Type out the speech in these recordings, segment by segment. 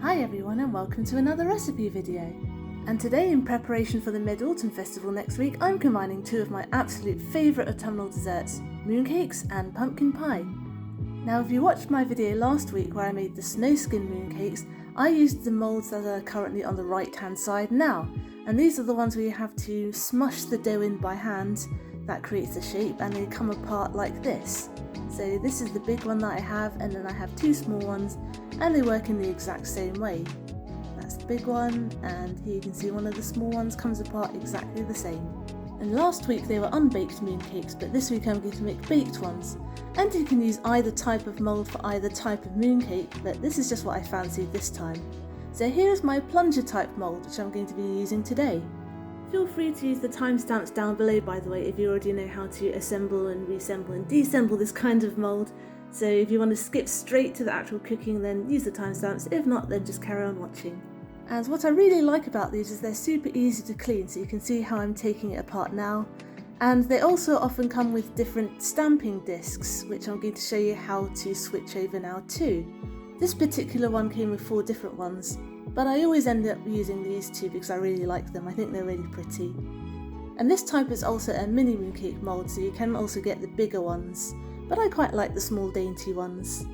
Hi everyone and welcome to another recipe video. And today, in preparation for the Mid-Autumn Festival next week, I'm combining two of my absolute favourite autumnal desserts, mooncakes and pumpkin pie. Now if you watched my video last week where I made the snow skin mooncakes, I used the moulds that are currently on the right hand side now, and these are the ones where you have to smush the dough in by hand. That creates the shape and they come apart like this. So this is the big one that I have, and then I have two small ones and they work in the exact same way. That's the big one, and here you can see one of the small ones comes apart exactly the same. And last week they were unbaked mooncakes, but this week I'm going to make baked ones. And you can use either type of mould for either type of mooncake, but this is just what I fancied this time. So here's my plunger type mould, which I'm going to be using today. Feel free to use the timestamps down below, by the way, if you already know how to assemble and reassemble and deassemble this kind of mould. So if you want to skip straight to the actual cooking, then use the timestamps. If not, then just carry on watching. And what I really like about these is they're super easy to clean, so you can see how I'm taking it apart now. And they also often come with different stamping discs, which I'm going to show you how to switch over now too. This particular one came with 4 different ones, but I always end up using these two because I really like them. I think they're really pretty. And this type is also a mini mooncake mould, so you can also get the bigger ones, but I quite like the small dainty ones.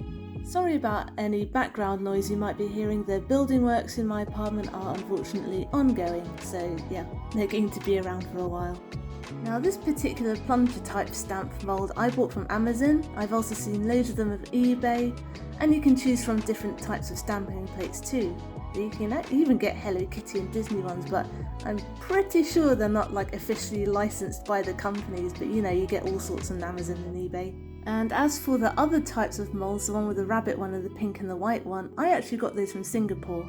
Sorry about any background noise you might be hearing. The building works in my apartment are unfortunately ongoing, so yeah, they're going to be around for a while. Now this particular plunger type stamp mould I bought from Amazon. I've also seen loads of them of eBay, and you can choose from different types of stamping plates too. You can even get Hello Kitty and Disney ones, but I'm pretty sure they're not like officially licensed by the companies, but you know, you get all sorts on Amazon and eBay. And as for the other types of moulds, the one with the rabbit one and the pink and the white one, I actually got those from Singapore.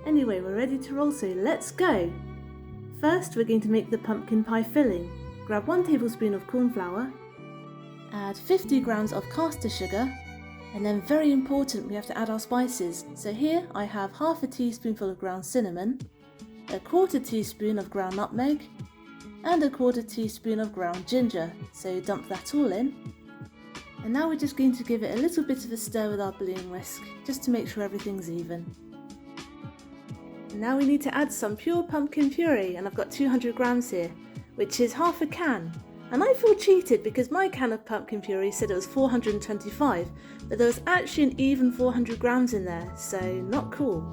Anyway, we're ready to roll, so let's go! First, we're going to make the pumpkin pie filling. Grab 1 tablespoon of corn flour, add 50 grams of caster sugar, and then very important, we have to add our spices. So here I have half a teaspoonful of ground cinnamon, a 1/4 teaspoon of ground nutmeg, and a 1/4 teaspoon of ground ginger. So dump that all in. And now we're just going to give it a little bit of a stir with our balloon whisk, just to make sure everything's even. And now we need to add some pure pumpkin puree, and I've got 200 grams here, which is half a can. And I feel cheated because my can of pumpkin puree said it was 425, but there was actually an even 400 grams in there, so not cool.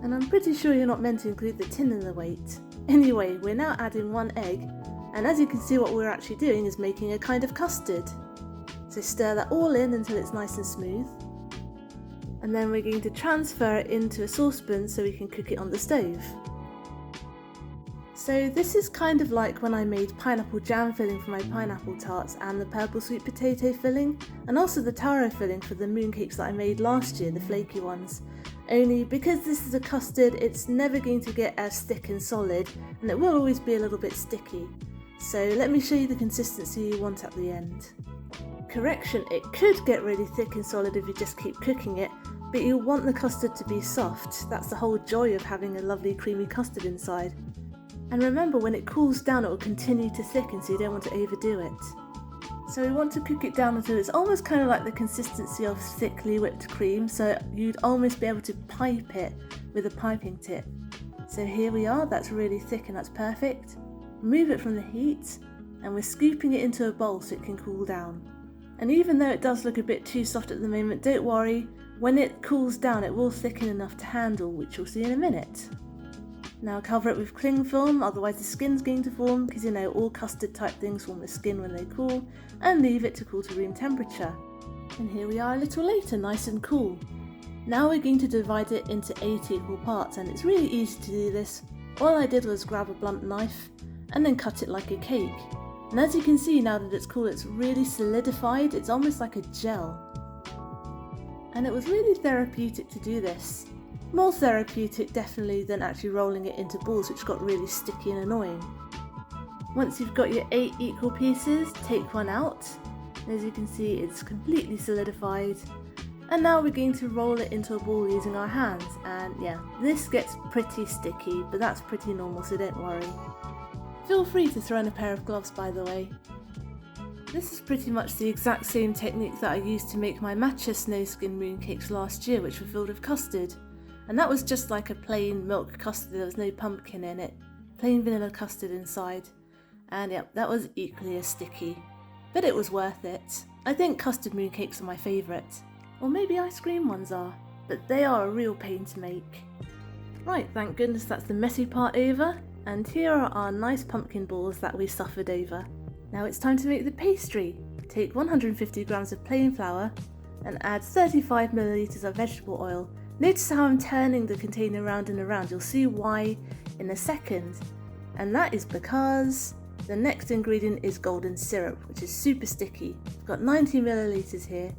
And I'm pretty sure you're not meant to include the tin in the weight. Anyway, we're now adding 1 egg, and as you can see, what we're actually doing is making a kind of custard. So stir that all in until it's nice and smooth. And then we're going to transfer it into a saucepan so we can cook it on the stove. So this is kind of like when I made pineapple jam filling for my pineapple tarts, and the purple sweet potato filling, and also the taro filling for the mooncakes that I made last year, the flaky ones. Only because this is a custard, it's never going to get as thick and solid, and it will always be a little bit sticky. So let me show you the consistency you want at the end. Correction, it could get really thick and solid if you just keep cooking it, but you want the custard to be soft. That's the whole joy of having a lovely creamy custard inside. And remember, when it cools down, it will continue to thicken, so you don't want to overdo it. So we want to cook it down until it's almost kind of like the consistency of thickly whipped cream, so you'd almost be able to pipe it with a piping tip. So here we are, that's really thick and that's perfect. Remove it from the heat, and we're scooping it into a bowl so it can cool down. And even though it does look a bit too soft at the moment, don't worry, when it cools down it will thicken enough to handle, which you'll see in a minute. Now cover it with cling film, otherwise the skin's going to form, because you know all custard type things form the skin when they cool, and leave it to cool to room temperature. And here we are a little later, nice and cool. Now we're going to divide it into 8 equal parts, and it's really easy to do this. All I did was grab a blunt knife and then cut it like a cake. And as you can see, now that it's cool, it's really solidified, it's almost like a gel. And it was really therapeutic to do this. More therapeutic definitely than actually rolling it into balls, which got really sticky and annoying. Once you've got your 8 equal pieces, take one out. And as you can see, it's completely solidified. And now we're going to roll it into a ball using our hands. And yeah, this gets pretty sticky, but that's pretty normal, so don't worry. Feel free to throw in a pair of gloves, by the way. This is pretty much the exact same technique that I used to make my matcha snow skin mooncakes last year, which were filled with custard. And that was just like a plain milk custard, there was no pumpkin in it. Plain vanilla custard inside. And yep, that was equally as sticky. But it was worth it. I think custard mooncakes are my favourite. Or maybe ice cream ones are. But they are a real pain to make. Right, thank goodness that's the messy part over. And here are our nice pumpkin balls that we suffered over. Now it's time to make the pastry. Take 150 grams of plain flour and add 35 milliliters of vegetable oil. Notice how I'm turning the container around and around. You'll see why in a second. And that is because the next ingredient is golden syrup, which is super sticky. I've got 90 milliliters here.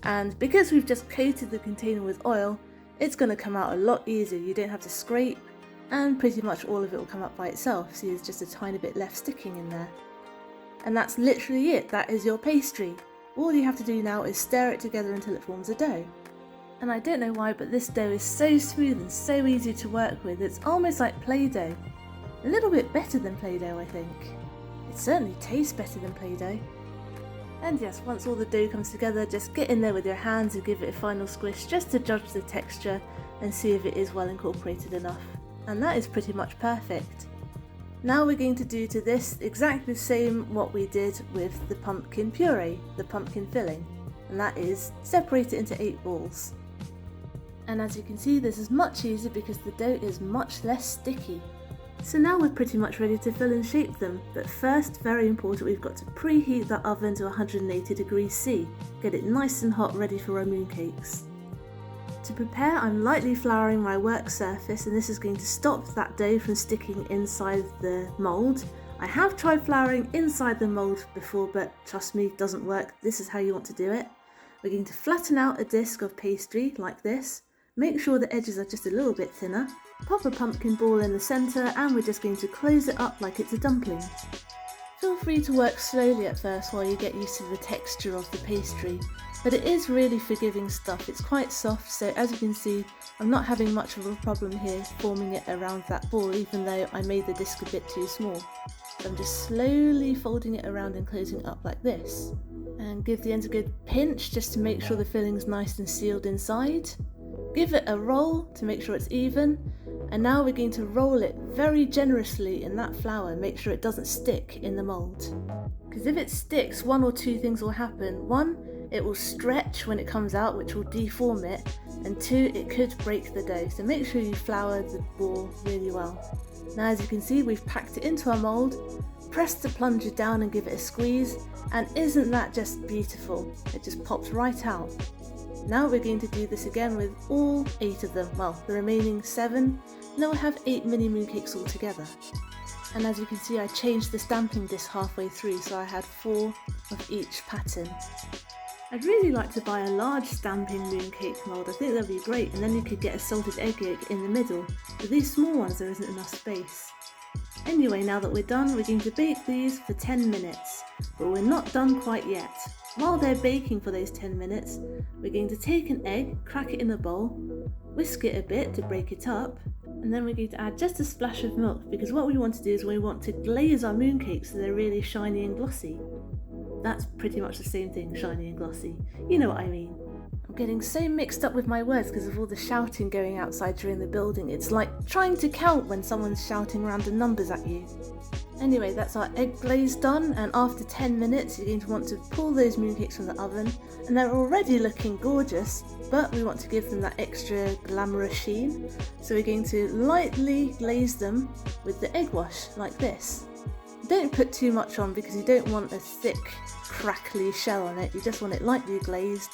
And because we've just coated the container with oil, it's going to come out a lot easier. You don't have to scrape, and pretty much all of it will come up by itself. See, there's just a tiny bit left sticking in there. And that's literally it. That is your pastry. All you have to do now is stir it together until it forms a dough. And I don't know why, but this dough is so smooth and so easy to work with. It's almost like Play-Doh. A little bit better than Play-Doh, I think. It certainly tastes better than Play-Doh. And yes, once all the dough comes together, just get in there with your hands and give it a final squish just to judge the texture and see if it is well incorporated enough. And that is pretty much perfect. Now we're going to do to this exactly the same what we did with the pumpkin puree, the pumpkin filling. And that is separate it into 8 balls. And as you can see, this is much easier because the dough is much less sticky. So now we're pretty much ready to fill and shape them, but first, very important, we've got to preheat the oven to 180 degrees C. Get it nice and hot, ready for our mooncakes. To prepare, I'm lightly flouring my work surface, and this is going to stop that dough from sticking inside the mould. I have tried flouring inside the mould before, but trust me, it doesn't work. This is how you want to do it. We're going to flatten out a disc of pastry like this. Make sure the edges are just a little bit thinner. Pop a pumpkin ball in the centre, and we're just going to close it up like it's a dumpling. Feel free to work slowly at first while you get used to the texture of the pastry, but it is really forgiving stuff. It's quite soft, so as you can see, I'm not having much of a problem here forming it around that ball, even though I made the disc a bit too small. So I'm just slowly folding it around and closing it up like this. And give the ends a good pinch just to make sure the filling's nice and sealed inside. Give it a roll to make sure it's even, and now we're going to roll it very generously in that flour and make sure it doesn't stick in the mould. Because if it sticks, one or two things will happen. One, it will stretch when it comes out, which will deform it, and two, it could break the dough. So make sure you flour the ball really well. Now as you can see, we've packed it into our mould, press the plunger down and give it a squeeze, and isn't that just beautiful? It just pops right out. Now we're going to do this again with all 8 of them, well, the remaining 7, and then we'll have 8 mini mooncakes all together. And as you can see, I changed the stamping disc halfway through, so I had 4 of each pattern. I'd really like to buy a large stamping mooncake mould. I think that'd be great, and then you could get a salted egg yolk in the middle. With these small ones, there isn't enough space. Anyway, now that we're done, we're going to bake these for 10 minutes, but we're not done quite yet. While they're baking for those 10 minutes, we're going to take an egg, crack it in a bowl, whisk it a bit to break it up, and then we're going to add just a splash of milk, because what we want to do is we want to glaze our mooncakes so they're really shiny and glossy. That's pretty much the same thing, shiny and glossy. You know what I mean. I'm getting so mixed up with my words because of all the shouting going outside during the building. It's like trying to count when someone's shouting random numbers at you. Anyway, that's our egg glaze done, and after 10 minutes you're going to want to pull those mooncakes from the oven, and they're already looking gorgeous, but we want to give them that extra glamorous sheen, so we're going to lightly glaze them with the egg wash like this. Don't put too much on because you don't want a thick crackly shell on it, you just want it lightly glazed.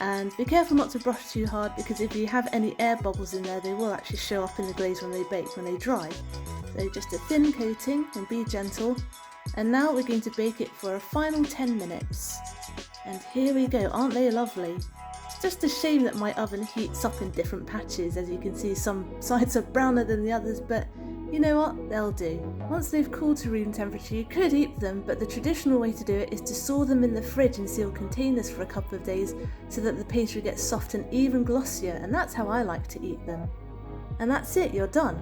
And be careful not to brush too hard, because if you have any air bubbles in there, they will actually show up in the glaze when they bake, when they dry. So just a thin coating and be gentle. And now we're going to bake it for a final 10 minutes. And here we go, aren't they lovely? It's just a shame that my oven heats up in different patches. As you can see, some sides are browner than the others, but you know what, they'll do. Once they've cooled to room temperature, you could eat them, but the traditional way to do it is to store them in the fridge in sealed containers for a couple of days so that the pastry gets soft and even glossier, and that's how I like to eat them. And that's it, you're done.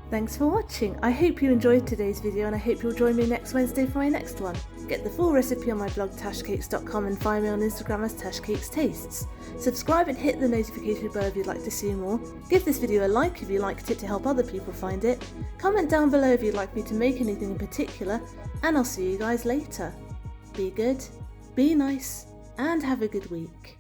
Thanks for watching. I hope you enjoyed today's video and I hope you'll join me next Wednesday for my next one. Get the full recipe on my blog tashcakes.com and find me on Instagram as tashcakestastes. Subscribe and hit the notification bell if you'd like to see more. Give this video a like if you liked it to help other people find it. Comment down below if you'd like me to make anything in particular, and I'll see you guys later. Be good, be nice, and have a good week.